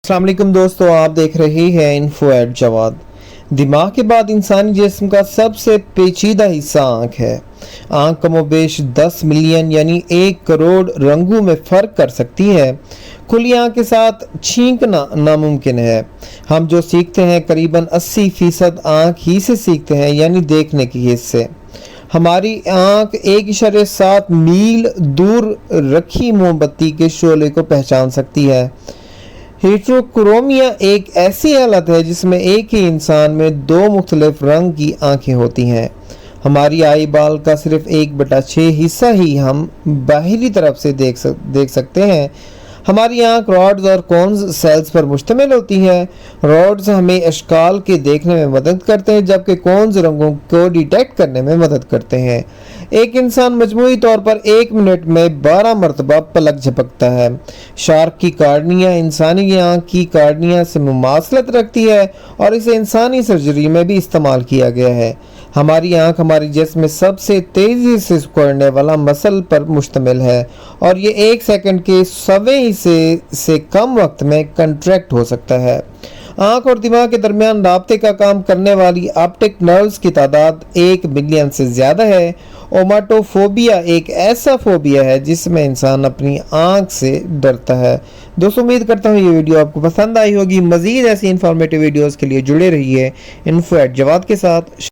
السلام علیکم دوستو، آپ دیکھ رہے ہیں انفو ایٹ جواد۔ دماغ کے بعد انسانی جسم کا سب سے پیچیدہ حصہ آنکھ ہے۔ آنکھ کم و بیش 10 ملین یعنی 1 کروڑ رنگوں میں فرق کر سکتی ہے۔ کھلی آنکھ کے ساتھ چھینکنا ناممکن ہے۔ ہم جو سیکھتے ہیں قریباً 80% آنکھ ہی سے سیکھتے ہیں، یعنی دیکھنے کی حس سے۔ ہماری آنکھ 1.7 میل دور رکھی موم بتی کے شعلے کو پہچان سکتی ہے۔ ہیٹروکرومیا ایک ایسی حالت ہے جس میں ایک ہی انسان میں 2 مختلف رنگ کی آنکھیں ہوتی ہیں۔ ہماری آئی بال کا صرف 1/6 حصہ ہی ہم باہری طرف سے دیکھ سکتے ہیں۔ ہماری آنکھ راڈز اور کونز سیلز پر مشتمل ہوتی ہے۔ راڈز ہمیں اشکال کے دیکھنے میں مدد کرتے ہیں، جبکہ کونز رنگوں کو ڈیٹیکٹ کرنے میں مدد کرتے ہیں۔ ایک انسان مجموعی طور پر 1 منٹ میں 12 مرتبہ پلک جھپکتا ہے۔ شارک کی کارنیا انسانی آنکھ کی کارنیا سے مماثلت رکھتی ہے اور اسے انسانی سرجری میں بھی استعمال کیا گیا ہے۔ ہماری آنکھ ہمارے جسم میں سب سے تیزی سے سکڑنے والا مسل پر مشتمل ہے اور یہ 1 سیکنڈ کے 100ویں حصے سے کم وقت میں کنٹریکٹ ہو سکتا ہے۔ آنکھ اور دماغ کے درمیان رابطے کا کام کرنے والی آپٹک نروز کی تعداد 1 بلین سے زیادہ ہے۔ اوماٹوفوبیا ایک ایسا فوبیا ہے جس میں انسان اپنی آنکھ سے ڈرتا ہے۔ دوستو، امید کرتا ہوں یہ ویڈیو آپ کو پسند آئی ہوگی۔ مزید ایسی انفارمیٹیو ویڈیوز کے لیے جڑے رہیے انفو ایٹ جواد کے ساتھ۔